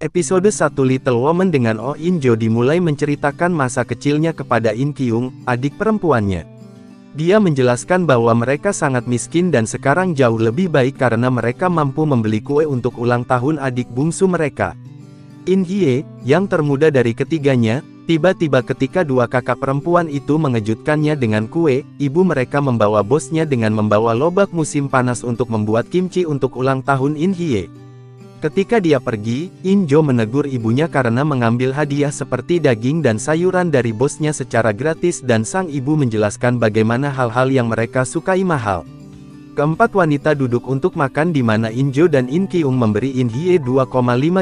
Episode 1 Little Woman dengan Oh In-jo dimulai menceritakan masa kecilnya kepada In Kyung, adik perempuannya. Dia menjelaskan bahwa mereka sangat miskin dan sekarang jauh lebih baik karena mereka mampu membeli kue untuk ulang tahun adik bungsu mereka. In Hye, yang termuda dari ketiganya, tiba-tiba ketika dua kakak perempuan itu mengejutkannya dengan kue, ibu mereka membawa bosnya dengan membawa lobak musim panas untuk membuat kimchi untuk ulang tahun In Hye. Ketika dia pergi, In-jo menegur ibunya karena mengambil hadiah seperti daging dan sayuran dari bosnya secara gratis dan sang ibu menjelaskan bagaimana hal-hal yang mereka sukai mahal. Keempat wanita duduk untuk makan di mana In-jo dan In Kyung memberi In Hye 2,5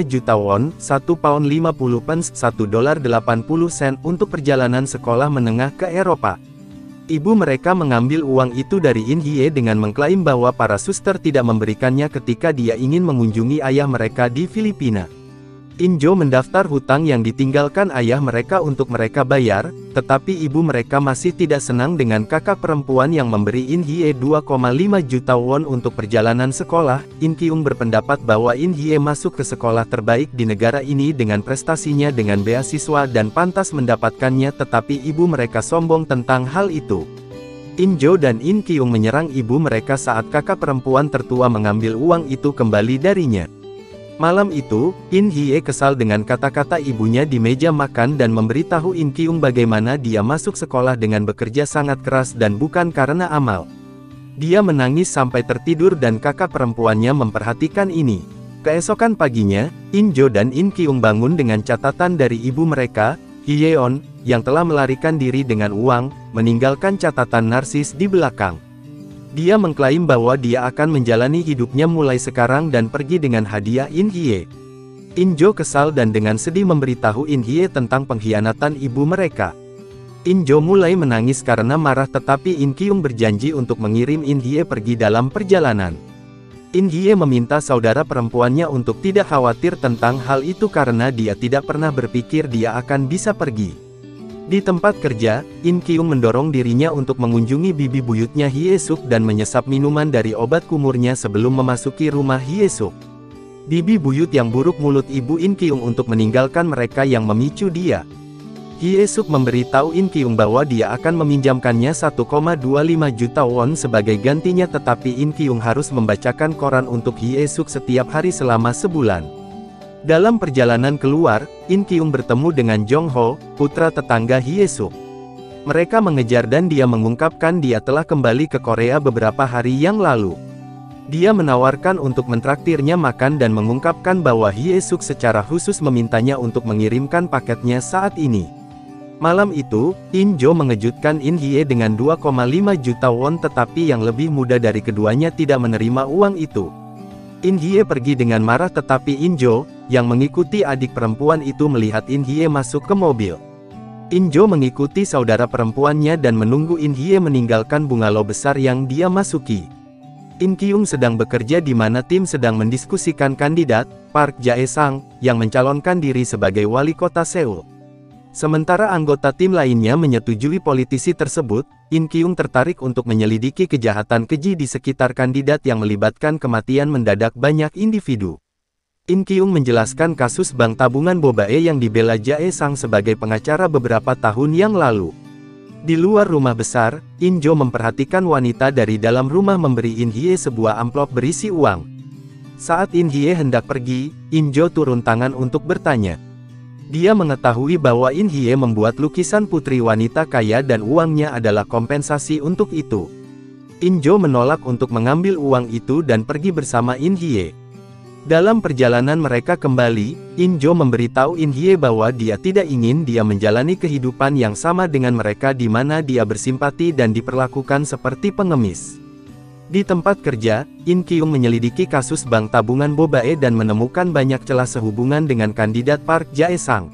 juta won, 1 pound 50 pence, $1.80 untuk perjalanan sekolah menengah ke Eropa. Ibu mereka mengambil uang itu dari In Hye dengan mengklaim bahwa para suster tidak memberikannya ketika dia ingin mengunjungi ayah mereka di Filipina. In-jo mendaftar hutang yang ditinggalkan ayah mereka untuk mereka bayar, tetapi ibu mereka masih tidak senang dengan kakak perempuan yang memberi In Hye 2,5 juta won untuk perjalanan sekolah. In Kyung berpendapat bahwa In Hye masuk ke sekolah terbaik di negara ini dengan prestasinya dengan beasiswa dan pantas mendapatkannya, tetapi ibu mereka sombong tentang hal itu. In-jo dan In Kyung menyerang ibu mereka saat kakak perempuan tertua mengambil uang itu kembali darinya. Malam itu, In Hye kesal dengan kata-kata ibunya di meja makan dan memberitahu In Kyung bagaimana dia masuk sekolah dengan bekerja sangat keras dan bukan karena amal. Dia menangis sampai tertidur dan kakak perempuannya memperhatikan ini. Keesokan paginya, In-jo dan In Kyung bangun dengan catatan dari ibu mereka, Hyeon, yang telah melarikan diri dengan uang, meninggalkan catatan narsis di belakang. Dia mengklaim bahwa dia akan menjalani hidupnya mulai sekarang dan pergi dengan hadiah In Hye. In-jo kesal dan dengan sedih memberitahu In Hye tentang pengkhianatan ibu mereka. In-jo mulai menangis karena marah, tetapi In Kyung berjanji untuk mengirim In Hye pergi dalam perjalanan. In Hye meminta saudara perempuannya untuk tidak khawatir tentang hal itu karena dia tidak pernah berpikir dia akan bisa pergi. Di tempat kerja, In Kyung mendorong dirinya untuk mengunjungi bibi buyutnya Hye-suk dan menyesap minuman dari obat kumurnya sebelum memasuki rumah Hye-suk. Bibi buyut yang buruk mulut ibu In Kyung untuk meninggalkan mereka yang memicu dia. Hye-suk memberitahu In Kyung bahwa dia akan meminjamkannya 1,25 juta won sebagai gantinya, tetapi In Kyung harus membacakan koran untuk Hye-suk setiap hari selama sebulan. Dalam perjalanan keluar, In Kyung bertemu dengan Jong Ho, putra tetangga Hye-suk. Mereka mengejar dan dia mengungkapkan dia telah kembali ke Korea beberapa hari yang lalu. Dia menawarkan untuk mentraktirnya makan dan mengungkapkan bahwa Hye-suk secara khusus memintanya untuk mengirimkan paketnya saat ini. Malam itu, In-jo mengejutkan In Hye dengan 2,5 juta won, tetapi yang lebih muda dari keduanya tidak menerima uang itu. In Hye pergi dengan marah, tetapi In-jo, yang mengikuti adik perempuan itu melihat In Hye masuk ke mobil. In-jo mengikuti saudara perempuannya dan menunggu In Hye meninggalkan bungalow besar yang dia masuki. In Kyung sedang bekerja di mana tim sedang mendiskusikan kandidat, Park Jae-sang, yang mencalonkan diri sebagai wali kota Seoul. Sementara anggota tim lainnya menyetujui politisi tersebut, In Kyung tertarik untuk menyelidiki kejahatan keji di sekitar kandidat yang melibatkan kematian mendadak banyak individu. In Kyung menjelaskan kasus bank tabungan Bobae yang dibela Jae-sang sebagai pengacara beberapa tahun yang lalu. Di luar rumah besar, In-jo memperhatikan wanita dari dalam rumah memberi In Hye sebuah amplop berisi uang. Saat In Hye hendak pergi, In-jo turun tangan untuk bertanya. Dia mengetahui bahwa In Hye membuat lukisan putri wanita kaya dan uangnya adalah kompensasi untuk itu. In-jo menolak untuk mengambil uang itu dan pergi bersama In Hye. Dalam perjalanan mereka kembali, In-jo memberitahu In Hye bahwa dia tidak ingin dia menjalani kehidupan yang sama dengan mereka di mana dia bersimpati dan diperlakukan seperti pengemis. Di tempat kerja, In Kyung menyelidiki kasus bank tabungan Bobae dan menemukan banyak celah sehubungan dengan kandidat Park Jae-sang.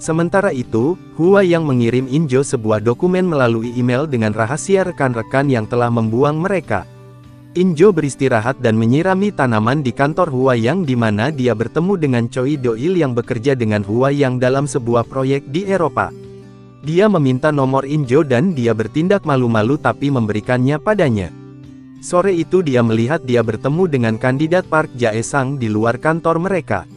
Sementara itu, Hwa yang mengirim In-jo sebuah dokumen melalui email dengan rahasia rekan-rekan yang telah membuang mereka. In-jo beristirahat dan menyirami tanaman di kantor Hwa yang di mana dia bertemu dengan Choi Do-il yang bekerja dengan Hwa yang dalam sebuah proyek di Eropa. Dia meminta nomor In-jo dan dia bertindak malu-malu tapi memberikannya padanya. Sore itu dia melihat dia bertemu dengan kandidat Park Jae-sang di luar kantor mereka.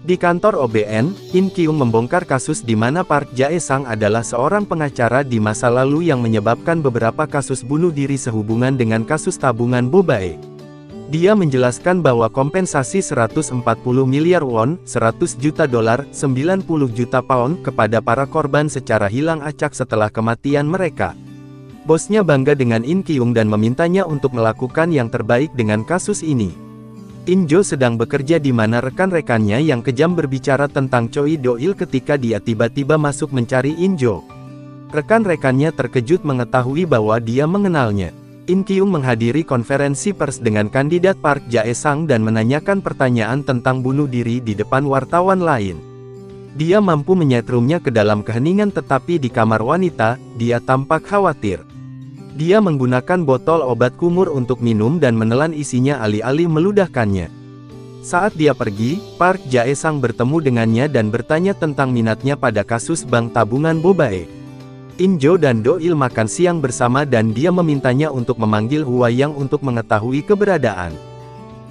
Di kantor OBN, In Kyung membongkar kasus di mana Park Jae-sang adalah seorang pengacara di masa lalu yang menyebabkan beberapa kasus bunuh diri sehubungan dengan kasus tabungan Bobae. Dia menjelaskan bahwa kompensasi 140 miliar won, 100 juta dolar, 90 juta pound kepada para korban secara hilang acak setelah kematian mereka. Bosnya bangga dengan In Kyung dan memintanya untuk melakukan yang terbaik dengan kasus ini. In Jo sedang bekerja di mana rekan-rekannya yang kejam berbicara tentang Choi Do-il ketika dia tiba-tiba masuk mencari In Jo. Rekan-rekannya terkejut mengetahui bahwa dia mengenalnya. In Kyung menghadiri konferensi pers dengan kandidat Park Jae-sang dan menanyakan pertanyaan tentang bunuh diri di depan wartawan lain. Dia mampu menyetrumnya ke dalam keheningan tetapi di kamar wanita, dia tampak khawatir. Dia menggunakan botol obat kumur untuk minum dan menelan isinya alih-alih meludahkannya. Saat dia pergi, Park Jae-sang bertemu dengannya dan bertanya tentang minatnya pada kasus bank tabungan Bobae. In Jo dan Do-il makan siang bersama dan dia memintanya untuk memanggil Hua Yang untuk mengetahui keberadaan.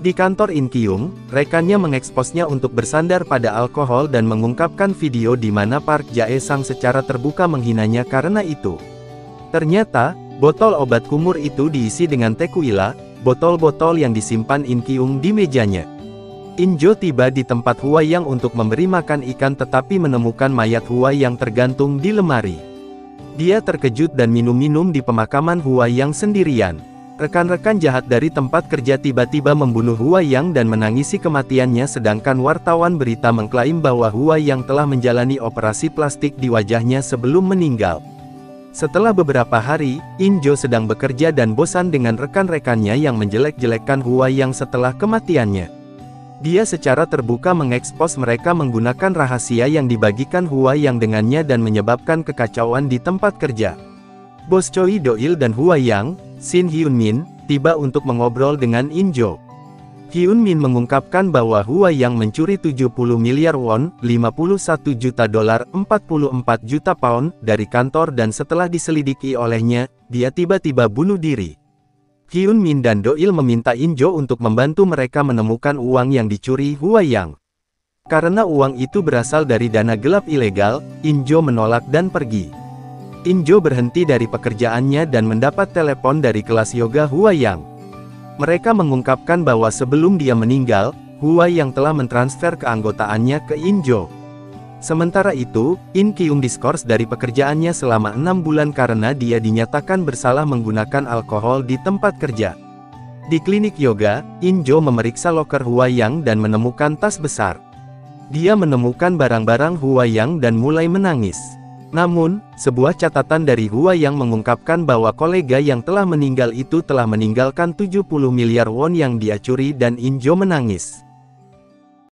Di kantor In Kyung, rekannya mengeksposnya untuk bersandar pada alkohol dan mengungkapkan video di mana Park Jae-sang secara terbuka menghinanya karena itu. Ternyata, botol obat kumur itu diisi dengan tequila, botol-botol yang disimpan In Kyung di mejanya. In Jo tiba di tempat Hua Yang untuk memberi makan ikan tetapi menemukan mayat Hua Yang tergantung di lemari. Dia terkejut dan minum-minum di pemakaman Hua Yang sendirian. Rekan-rekan jahat dari tempat kerja tiba-tiba membunuh Hua Yang dan menangisi kematiannya sedangkan wartawan berita mengklaim bahwa Hua Yang telah menjalani operasi plastik di wajahnya sebelum meninggal. Setelah beberapa hari, In Jo sedang bekerja dan bosan dengan rekan-rekannya yang menjelek-jelekkan Hua Yang setelah kematiannya. Dia secara terbuka mengekspos mereka menggunakan rahasia yang dibagikan Hua Yang dengannya dan menyebabkan kekacauan di tempat kerja. Bos Choi Do-il dan Hua Yang, Shin Hyun-min, tiba untuk mengobrol dengan In Jo. Hyun-min mengungkapkan bahwa Hua Yang mencuri 70 miliar won, 51 juta dolar, 44 juta pound, dari kantor dan setelah diselidiki olehnya, dia tiba-tiba bunuh diri. Hyun-min dan Do-il meminta In Jo untuk membantu mereka menemukan uang yang dicuri Hua Yang. Karena uang itu berasal dari dana gelap ilegal, In Jo menolak dan pergi. In Jo berhenti dari pekerjaannya dan mendapat telepon dari kelas yoga Hua Yang. Mereka mengungkapkan bahwa sebelum dia meninggal, Hua Yang telah mentransfer keanggotaannya ke In Jo. Sementara itu, In Kyung diskors dari pekerjaannya selama 6 bulan karena dia dinyatakan bersalah menggunakan alkohol di tempat kerja. Di klinik yoga, In Jo memeriksa loker Hua Yang dan menemukan tas besar. Dia menemukan barang-barang Hua Yang dan mulai menangis. Namun, sebuah catatan dari Hua Yang mengungkapkan bahwa kolega yang telah meninggal itu telah meninggalkan 70 miliar won yang dia curi dan In Jo menangis.